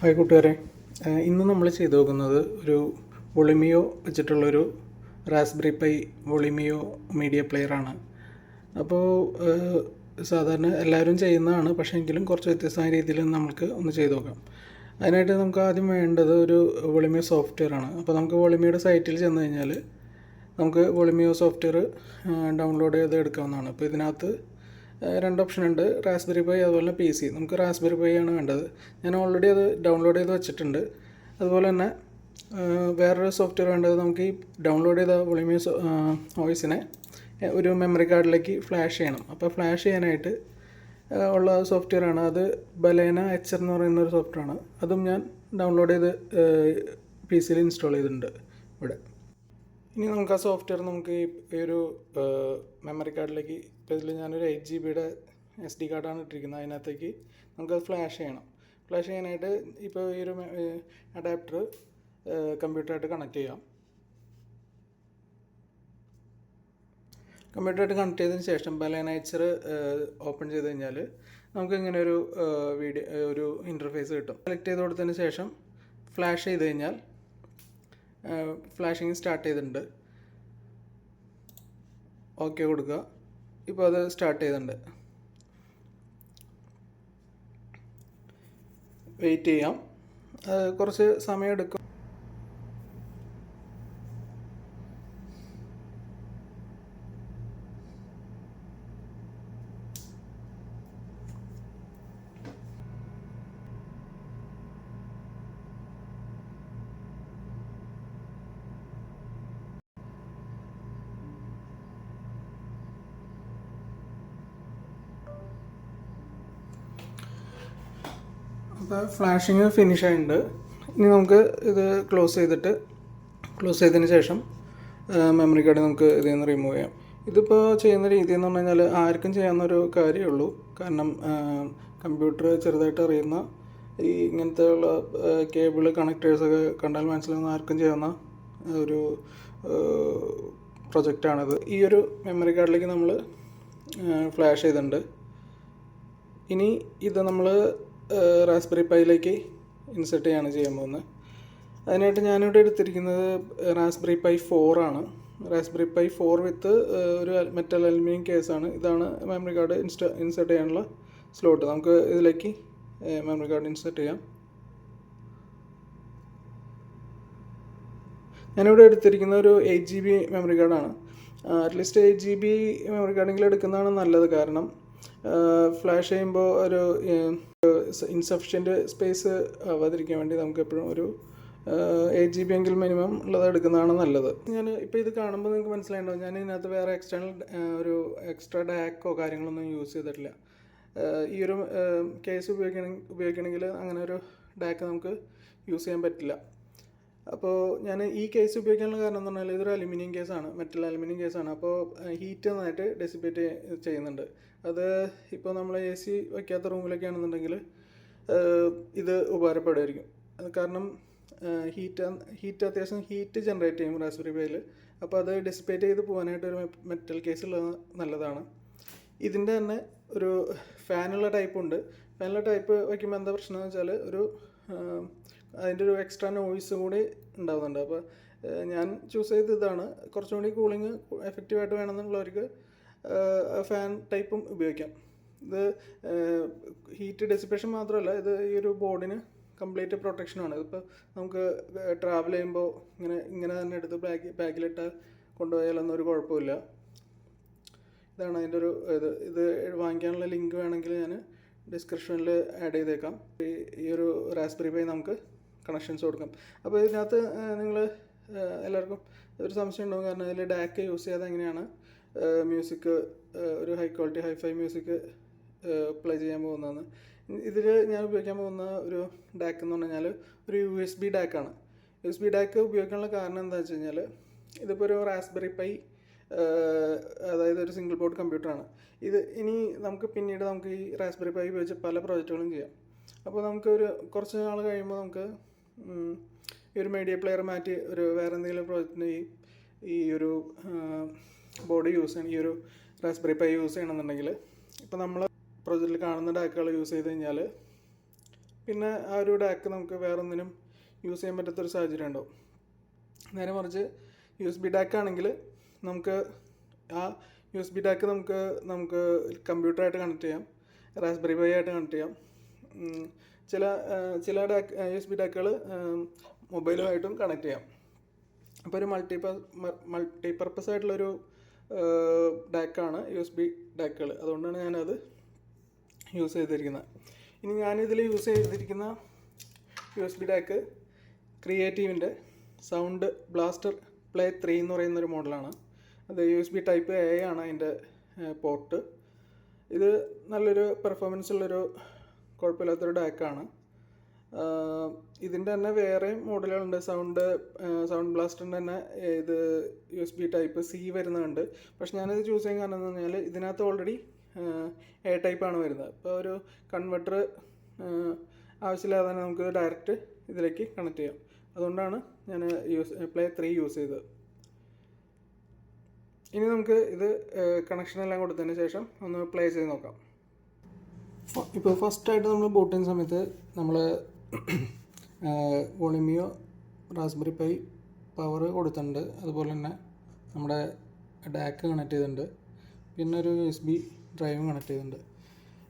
Hi കൂട്ടുകാരെ, ഇന്ന് നമ്മൾ ചെയ്തു നോക്കുന്നത് ഒരു വൊളിമിയോ വെച്ചിട്ടുള്ളൊരു റാസ്ബെറി പൈ വൊളിമിയോ മീഡിയ പ്ലെയറാണ്. അപ്പോൾ സാധാരണ എല്ലാവരും ചെയ്യുന്നതാണ്, പക്ഷേ എങ്കിലും കുറച്ച് വ്യത്യസ്തമായ രീതിയിൽ നമുക്ക് ഒന്ന് ചെയ്തു നോക്കാം. അതിനായിട്ട് നമുക്ക് ആദ്യം വേണ്ടത് ഒരു വൊളിമിയോ സോഫ്റ്റ്വെയർ ആണ്. അപ്പോൾ നമുക്ക് വൊളിമിയോയുടെ സൈറ്റിൽ ചെന്ന് കഴിഞ്ഞാൽ നമുക്ക് വൊളിമിയോ സോഫ്റ്റ്വെയർ ഡൗൺലോഡ് ചെയ്ത് എടുക്കാവുന്നതാണ്. അപ്പോൾ ഇതിനകത്ത് രണ്ട് ഓപ്ഷൻ ഉണ്ട്, റാസ്ബെറി പൈ അതുപോലെ PC. നമുക്ക് റാസ്ബെറി പൈ ആണ് വേണ്ടത്. ഞാൻ ഓൾറെഡി അത് ഡൗൺലോഡ് ചെയ്ത് വെച്ചിട്ടുണ്ട്. അതുപോലെ തന്നെ വേറൊരു സോഫ്റ്റ്വെയർ വേണ്ടത്, നമുക്ക് ഈ ഡൗൺലോഡ് ചെയ്ത വൊളിമിയോ വോയിസിനെ ഒരു മെമ്മറി കാർഡിലേക്ക് ഫ്ലാഷ് ചെയ്യണം. അപ്പോൾ ഫ്ലാഷ് ചെയ്യാനായിട്ട് ഉള്ള സോഫ്റ്റ്വെയർ ആണ് അത്. ബലേന HR എന്ന് പറയുന്ന ഒരു സോഫ്റ്റ്വെയർ ആണ്. അതും ഞാൻ ഡൗൺലോഡ് ചെയ്ത് PC ഇൻസ്റ്റാൾ ചെയ്തിട്ടുണ്ട് ഇവിടെ. ഇനി നമുക്ക് ആ സോഫ്റ്റ്വെയർ നമുക്ക് ഈ ഒരു മെമ്മറി കാർഡിലേക്ക്, ഇപ്പോൾ ഇതിൽ ഞാനൊരു 8GB SD കാർഡാണ് ഇട്ടിരിക്കുന്നത്, അതിനകത്തേക്ക് നമുക്കത് ഫ്ലാഷ് ചെയ്യണം. ഫ്ലാഷ് ചെയ്യാനായിട്ട് ഇപ്പോൾ ഈ ഒരു അഡാപ്റ്റർ കമ്പ്യൂട്ടറായിട്ട് കണക്ട് ചെയ്യാം. കമ്പ്യൂട്ടറായിട്ട് കണക്ട് ചെയ്തതിന് ശേഷം ബലേന HR ഓപ്പൺ ചെയ്ത് കഴിഞ്ഞാൽ നമുക്ക് ഇങ്ങനെ ഒരു ഇൻ്റർഫേസ് കിട്ടും. സെലക്ട് ചെയ്ത് കൊടുത്തതിന് ശേഷം ഫ്ലാഷ് ചെയ്ത് കഴിഞ്ഞാൽ ഫ്ലാഷിങ് സ്റ്റാർട്ട് ചെയ്തിട്ടുണ്ട്. ഓക്കെ കൊടുക്കുക. ഇപ്പോൾ അത് സ്റ്റാർട്ട് ചെയ്തിട്ടുണ്ട്. വെയിറ്റ് ചെയ്യാം, കുറച്ച് സമയം എടുക്കും. അപ്പോൾ ഫ്ലാഷിങ് ഫിനിഷ് ആയിട്ടുണ്ട്. ഇനി നമുക്ക് ഇത് ക്ലോസ് ചെയ്തതിന് ശേഷം മെമ്മറി കാർഡ് നമുക്ക് ഇതിൽ നിന്ന് റിമൂവ് ചെയ്യാം. ഇതിപ്പോൾ ചെയ്യുന്ന രീതി എന്ന് പറഞ്ഞു കഴിഞ്ഞാൽ ആർക്കും ചെയ്യാവുന്നൊരു കാര്യമേ ഉള്ളൂ. കാരണം കമ്പ്യൂട്ടർ ചെറുതായിട്ട് അറിയുന്ന ഈ ഇങ്ങനത്തെ ഉള്ള കേബിൾ കണക്റ്റേഴ്സൊക്കെ കണ്ടാൽ മനസ്സിലാവുന്ന ആർക്കും ചെയ്യാവുന്ന ഒരു പ്രൊജക്റ്റാണിത്. ഈ ഒരു മെമ്മറി കാർഡിലേക്ക് നമ്മൾ ഫ്ലാഷ് ചെയ്തിട്ടുണ്ട്. ഇനി ഇത് നമ്മൾ റാസ്ബെറി പൈയിലേക്ക് ഇൻസെർട്ട് ചെയ്യാണ് ചെയ്യാൻ പോകുന്നത്. അതിനായിട്ട് ഞാനിവിടെ എടുത്തിരിക്കുന്നത് റാസ്ബെറി പൈ 4 ആണ്. റാസ്ബെറി പൈ 4 വിത്ത് ഒരു മെറ്റൽ അലുമിനിയം കേസാണ്. ഇതാണ് മെമ്മറി കാർഡ് ഇൻസെർട്ട് ചെയ്യാനുള്ള സ്ലോട്ട്. നമുക്ക് ഇതിലേക്ക് മെമ്മറി കാർഡ് ഇൻസെർട്ട് ചെയ്യാം. ഞാനിവിടെ എടുത്തിരിക്കുന്ന ഒരു 8GB മെമ്മറി കാർഡാണ്. അറ്റ്ലീസ്റ്റ് 8GB മെമ്മറി കാർഡെങ്കിലും എടുക്കുന്നതാണ് നല്ലത്. കാരണം ഫ്ലാഷ് ചെയ്യുമ്പോൾ ഒരു ഇൻസഫിഷ്യൻറ്റ് സ്പേസ് ആവാതിരിക്കാൻ വേണ്ടി നമുക്ക് എപ്പോഴും ഒരു 8GB എങ്കിലും മിനിമം ഉള്ളത് എടുക്കുന്നതാണ് നല്ലത്. ഞാൻ ഇപ്പോൾ ഇത് കാണുമ്പോൾ നിങ്ങൾക്ക് മനസ്സിലായിട്ടുണ്ടാവും, ഞാൻ ഇതിനകത്ത് വേറെ എക്സ്ട്രാ ഡാക്കോ കാര്യങ്ങളൊന്നും യൂസ് ചെയ്തിട്ടില്ല. ഈ ഒരു കേസ് ഉപയോഗിക്കണമെങ്കിൽ അങ്ങനെ ഒരു ഡാക്ക് നമുക്ക് യൂസ് ചെയ്യാൻ പറ്റില്ല. അപ്പോൾ ഞാൻ ഈ കേസ് ഉപയോഗിക്കാനുള്ള കാരണം എന്ന് പറഞ്ഞാൽ ഇതൊരു അലുമിനിയം കേസാണ്, മെറ്റൽ അലുമിനിയം കേസാണ്. അപ്പോൾ ഹീറ്റ് നന്നായിട്ട് ഡെസിപ്പേറ്റ് ചെയ്യുന്നുണ്ട്. അത് ഇപ്പോൾ നമ്മൾ AC വയ്ക്കാത്ത റൂമിലൊക്കെ ആണെന്നുണ്ടെങ്കിൽ ഇത് ഉപകാരപ്പെടുമായിരിക്കും. കാരണം ഹീറ്റ് അത്യാവശ്യം ഹീറ്റ് ജനറേറ്റ് ചെയ്യും റാസ്ബെറി പൈയിൽ. അപ്പോൾ അത് ഡെസിപ്പേറ്റ് ചെയ്ത് പോകാനായിട്ട് ഒരു മെറ്റൽ കേസ് ഉള്ളത് നല്ലതാണ്. ഇതിൻ്റെ തന്നെ ഒരു ഫാനുള്ള ടൈപ്പുണ്ട്. ഫാനുള്ള ടൈപ്പ് വയ്ക്കുമ്പോൾ എന്താ പ്രശ്നം എന്ന് വെച്ചാൽ അതിൻ്റെ ഒരു എക്സ്ട്രാ നോയ്സ് കൂടി ഉണ്ടാകുന്നുണ്ട്. അപ്പോൾ ഞാൻ ചൂസ് ചെയ്ത് ഇതാണ്. കുറച്ചും കൂടി കൂളിങ് എഫക്റ്റീവായിട്ട് വേണമെന്നുള്ളവർക്ക് ഫാൻ ടൈപ്പും ഉപയോഗിക്കാം. ഇത് ഹീറ്റ് ഡെസിപ്പേഷൻ മാത്രമല്ല, ഇത് ഈ ഒരു ബോർഡിന് കംപ്ലീറ്റ് പ്രൊട്ടക്ഷനാണ്. ഇതിപ്പോൾ നമുക്ക് ട്രാവൽ ചെയ്യുമ്പോൾ ഇങ്ങനെ തന്നെ എടുത്ത് ബാഗിലിട്ട് കൊണ്ടുപോയാലൊന്നും ഒരു കുഴപ്പമില്ല. ഇതാണ് അതിൻ്റെ ഒരു ഇത് വാങ്ങിക്കാനുള്ള ലിങ്ക് വേണമെങ്കിൽ ഞാൻ ഡിസ്ക്രിപ്ഷനിൽ ആഡ് ചെയ്തേക്കാം. ഈ ഒരു റാസ്ബെറി പൈ നമുക്ക് കണക്ഷൻസ് കൊടുക്കാം. അപ്പോൾ ഇതിനകത്ത് നിങ്ങൾ എല്ലാവർക്കും ഒരു സംശയം ഉണ്ടാകും, കാരണം അതിൽ ഡാക്ക് യൂസ് ചെയ്യാതെ എങ്ങനെയാണ് മ്യൂസിക് ഒരു high quality hi fi music play ചെയ്യാൻ പോകുന്നതെന്ന്. ഇതിൽ ഞാൻ ഉപയോഗിക്കാൻ പോകുന്ന ഒരു ഡാക്ക് എന്ന് പറഞ്ഞു കഴിഞ്ഞാൽ ഒരു USB ഡാക്കാണ്. USB ഡാക്ക് ഉപയോഗിക്കാനുള്ള കാരണം എന്താണെന്ന് വെച്ച് കഴിഞ്ഞാൽ ഇതിപ്പോൾ ഒരു റാസ്ബെറി പൈ, അതായത് ഒരു സിംഗിൾ ബോർഡ് കമ്പ്യൂട്ടറാണ് ഇത്. ഇനി പിന്നീട് നമുക്ക് ഈ റാസ്ബെറി പൈ ഉപയോഗിച്ച് പല പ്രോജക്റ്റുകളും ചെയ്യാം. അപ്പോൾ കുറച്ച് നാൾ കഴിയുമ്പോൾ നമുക്ക് ഈ ഒരു മീഡിയ പ്ലെയർ മാറ്റി വേറെ എന്തെങ്കിലും പ്രോജക്റ്റിന് ഈ ഒരു ബോർഡ് യൂസ് ചെയ്യണം, ഈ ഒരു റാസ്ബെറി പൈ യൂസ് ചെയ്യണമെന്നുണ്ടെങ്കിൽ ഇപ്പോൾ നമ്മൾ പ്രോജക്റ്റിൽ കാണുന്ന ഡാക്കുകൾ യൂസ് ചെയ്ത് കഴിഞ്ഞാൽ പിന്നെ ആ ഒരു ഡാക്ക് നമുക്ക് വേറൊന്നിനും യൂസ് ചെയ്യാൻ പറ്റാത്തൊരു സാഹചര്യം ഉണ്ടാവും. നേരെ മറിച്ച് USB ഡാക്ക് ആണെങ്കിൽ നമുക്ക് ആ USB ഡാക്ക് നമുക്ക് കമ്പ്യൂട്ടറായിട്ട് കണക്ട് ചെയ്യാം, റാസ്ബെറി പൈ ആയിട്ട് കണക്ട് ചെയ്യാം. ചില USB ഡാക്കുകൾ മൊബൈലുമായിട്ടും കണക്ട് ചെയ്യാം. അപ്പോൾ ഒരു മൾട്ടിപർപ്പസ് ആയിട്ടുള്ളൊരു ഡാക്കാണ് USB ഡാക്കുകൾ. അതുകൊണ്ടാണ് ഞാനത് യൂസ് ചെയ്തിരിക്കുന്നത്. ഇനി ഞാനിതിൽ യൂസ് ചെയ്തിരിക്കുന്ന USB ഡാക്ക് ക്രിയേറ്റീവിൻ്റെ സൗണ്ട് ബ്ലാസ്റ്റർ പ്ലേ 3 എന്ന് പറയുന്നൊരു മോഡലാണ്. അത് USB ടൈപ്പ് A ആണ് അതിൻ്റെ പോർട്ട്. ഇത് നല്ലൊരു പെർഫോമൻസ് ഉള്ളൊരു കുഴപ്പമില്ലാത്തൊരു ഡാക്കാണ്. ഇതിൻ്റെ തന്നെ വേറെ മോഡലുകളുണ്ട്. സൗണ്ട് ബ്ലാസ്റ്ററിൻ്റെ തന്നെ ഇത് USB ടൈപ്പ് C വരുന്നുണ്ട്. പക്ഷെ ഞാനിത് ചൂസ് ചെയ്യാൻ കാരണം എന്ന് പറഞ്ഞാൽ ഇതിനകത്ത് ഓൾറെഡി A ടൈപ്പാണ് വരുന്നത്. അപ്പോൾ ഒരു കൺവെർട്ടർ ആവശ്യമില്ലാതെ തന്നെ നമുക്ക് ഡയറക്റ്റ് ഇതിലേക്ക് കണക്ട് ചെയ്യാം. അതുകൊണ്ടാണ് ഞാൻ പ്ലേ 3 യൂസ് ചെയ്തത്. ഇനി നമുക്ക് ഇത് കണക്ഷനെല്ലാം കൊടുത്തതിന് ശേഷം ഒന്ന് പ്ലേ ചെയ്ത് നോക്കാം. ഇപ്പോൾ ഫസ്റ്റായിട്ട് നമ്മൾ ബൂട്ട് ചെയ്യുന്ന സമയത്ത് നമ്മൾ വോളിമിയോ റാസ്ബെറി പൈ പവർ കൊടുത്തിട്ടുണ്ട്. അതുപോലെ തന്നെ നമ്മുടെ ഡാക്ക് കണക്ട് ചെയ്തിട്ടുണ്ട്. പിന്നെ ഒരു USB ഡ്രൈവും കണക്ട് ചെയ്തിട്ടുണ്ട്.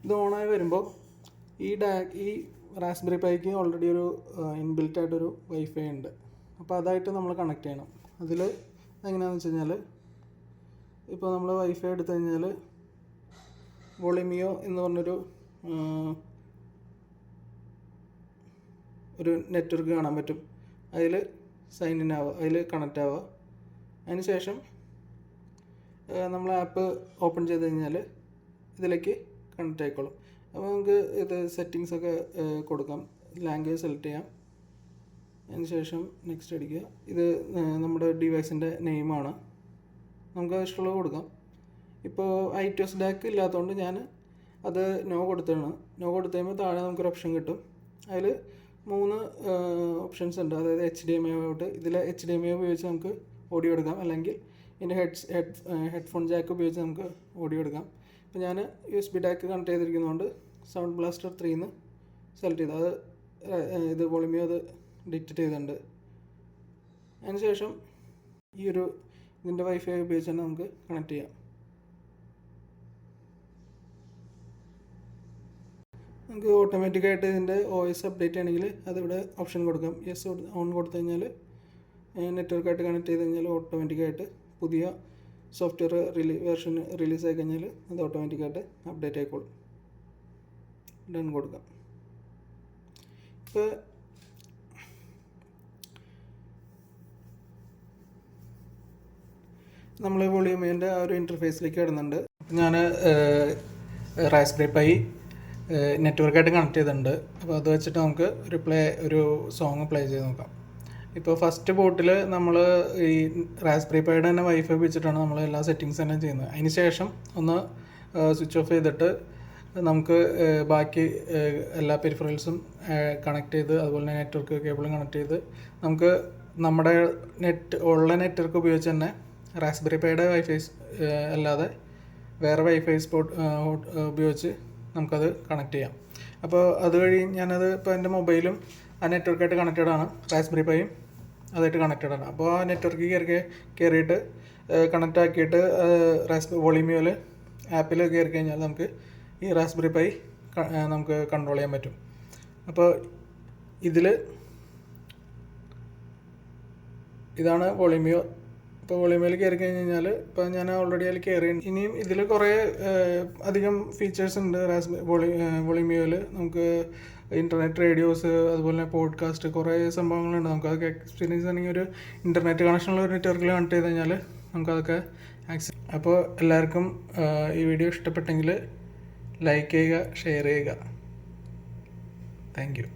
ഇത് ഓണായി വരുമ്പോൾ ഈ റാസ്ബെറി പൈക്ക് ഓൾറെഡി ഒരു ഇൻബിൽറ്റ് ആയിട്ടൊരു വൈഫൈ ഉണ്ട്. അപ്പോൾ അതായിട്ട് നമ്മൾ കണക്ട് ചെയ്യണം. അതിൽ എങ്ങനെയാണെന്ന് വെച്ച് കഴിഞ്ഞാൽ ഇപ്പോൾ നമ്മൾ വൈഫൈ എടുത്തു കഴിഞ്ഞാൽ വോളിമിയോ എന്ന് പറഞ്ഞൊരു നെറ്റ്വർക്ക് കാണാൻ പറ്റും. അതിൽ സൈൻ ഇൻ ആവുക, അതിൽ കണക്റ്റ് ആവുക. അതിന് ശേഷം നമ്മൾ ആപ്പ് ഓപ്പൺ ചെയ്ത് കഴിഞ്ഞാൽ ഇതിലേക്ക് കണക്റ്റ് ആയിക്കോളും. അപ്പോൾ നമുക്ക് ഇത് സെറ്റിങ്സൊക്കെ കൊടുക്കാം. ലാംഗ്വേജ് സെലക്ട് ചെയ്യാം. അതിന് ശേഷം നെക്സ്റ്റ് അടിക്കുക. ഇത് നമ്മുടെ ഡിവൈസിൻ്റെ നെയിമാണ്. നമുക്ക് ഇഷ്ടമുള്ളത് കൊടുക്കാം. ഇപ്പോൾ iTunes ഡാക്ക് ഇല്ലാത്തതുകൊണ്ട് ഞാൻ അത് നോ കൊടുത്താണ്. നോ കൊടുത്തു കഴിയുമ്പോൾ താഴെ നമുക്കൊരു ഓപ്ഷൻ കിട്ടും. അതിൽ 3 ഓപ്ഷൻസ് ഉണ്ട്. അതായത് HDMI ഔട്ട്. ഇതിൽ HDMI ഉപയോഗിച്ച് നമുക്ക് ഓഡിയോ എടുക്കാം, അല്ലെങ്കിൽ ഇതിൻ്റെ ഹെഡ്ഫോൺ ജാക്ക് ഉപയോഗിച്ച് നമുക്ക് ഓഡിയോ എടുക്കാം. അപ്പോൾ ഞാൻ USB ഡാക്ക് കണക്ട് ചെയ്തിരിക്കുന്നതുകൊണ്ട് സൗണ്ട് ബ്ലാസ്റ്റർ 3 സെലക്ട് ചെയ്തു. അത് ഇത് വോളിമിയോ അത് ഡിറ്റക്ട് ചെയ്തിട്ടുണ്ട്. അതിന് ശേഷം ഇതിൻ്റെ വൈഫൈ ഉപയോഗിച്ച് തന്നെ നമുക്ക് കണക്ട് ചെയ്യാം. നമുക്ക് ഓട്ടോമാറ്റിക്കായിട്ട് ഇതിൻ്റെ OS അപ്ഡേറ്റ് ആണെങ്കിൽ അതിവിടെ ഓപ്ഷൻ കൊടുക്കാം. യെസ് ഓൺ കൊടുത്തു കഴിഞ്ഞാൽ നെറ്റ്വർക്കായിട്ട് കണക്ട് ചെയ്ത് കഴിഞ്ഞാൽ ഓട്ടോമാറ്റിക്കായിട്ട് പുതിയ സോഫ്റ്റ്വെയർ വെർഷൻ റിലീസ് ആയി കഴിഞ്ഞാൽ അത് ഓട്ടോമാറ്റിക്കായിട്ട് അപ്ഡേറ്റ് ആയിക്കോളും. ഡൺ കൊടുക്കാം. ഇപ്പോൾ നമ്മൾ വോളിയൂമിൻ്റെ ആ ഒരു ഇൻ്റർഫേസിലേക്ക് ഇടുന്നുണ്ട്. ഞാൻ റാസ്ബെറി പൈ നെറ്റ്വർക്കായിട്ട് കണക്ട് ചെയ്തിട്ടുണ്ട്. അപ്പോൾ അത് വെച്ചിട്ട് നമുക്ക് ഒരു സോങ് പ്ലേ ചെയ്ത് നോക്കാം. ഇപ്പോൾ ഫസ്റ്റ് ബോട്ടിൽ നമ്മൾ ഈ റാസ്ബെറി പൈയുടെ തന്നെ വൈഫൈ ഉപയോഗിച്ചിട്ടാണ് നമ്മൾ എല്ലാ സെറ്റിങ്സ് തന്നെ ചെയ്യുന്നത്. അതിന് ശേഷം ഒന്ന് സ്വിച്ച് ഓഫ് ചെയ്തിട്ട് നമുക്ക് ബാക്കി എല്ലാ പെരിഫറൽസും കണക്ട് ചെയ്ത്, അതുപോലെ തന്നെ നെറ്റ്വർക്ക് കേബിളും കണക്ട് ചെയ്ത് നമുക്ക് നമ്മുടെ നെറ്റ്വർക്ക് ഉപയോഗിച്ച് തന്നെ റാസ്ബെറി പൈയുടെ വൈഫൈ അല്ലാതെ വേറെ വൈഫൈ ഉപയോഗിച്ച് നമുക്കത് കണക്ട് ചെയ്യാം. അപ്പോൾ അതുവഴി ഞാനത് ഇപ്പോൾ എൻ്റെ മൊബൈലും ആ നെറ്റ്വർക്കായിട്ട് കണക്റ്റഡ് ആണ്, റാസ്ബെറി പൈയും അതായിട്ട് കണക്റ്റഡ് ആണ്. അപ്പോൾ ആ നെറ്റ്വർക്ക് കയറിയിട്ട് കണക്റ്റ് ആക്കിയിട്ട് വോളിമിയോയിൽ ആപ്പിൽ കയറി കഴിഞ്ഞാൽ നമുക്ക് ഈ റാസ്ബെറി പൈ നമുക്ക് കൺട്രോൾ ചെയ്യാൻ പറ്റും. അപ്പോൾ ഇതാണ് വോളിമിയോ. ഇപ്പോൾ വോളിമിയോയിൽ കയറി കഴിഞ്ഞ് കഴിഞ്ഞാൽ ഇപ്പോൾ ഞാൻ ഓൾറെഡി അതിൽ കയറി. ഇനിയും ഇതിൽ കുറേ അധികം ഫീച്ചേഴ്സ് ഉണ്ട്. വോളിമിയോയിൽ നമുക്ക് ഇൻ്റർനെറ്റ് റേഡിയോസ്, അതുപോലെ തന്നെ പോഡ്കാസ്റ്റ്, കുറേ സംഭവങ്ങളുണ്ട്. നമുക്കതൊക്കെ എക്സ്പീരിയൻസ് ചെയ്യണമെങ്കിൽ ഒരു ഇൻ്റർനെറ്റ് കണക്ഷനുള്ള ഒരു നെറ്റ്വർക്കിൽ കണക്ട് ചെയ്ത് കഴിഞ്ഞാൽ നമുക്കതൊക്കെ ആക്സസ്. അപ്പോൾ എല്ലാവർക്കും ഈ വീഡിയോ ഇഷ്ടപ്പെട്ടെങ്കിൽ ലൈക്ക് ചെയ്യുക, ഷെയർ ചെയ്യുക. Thank you.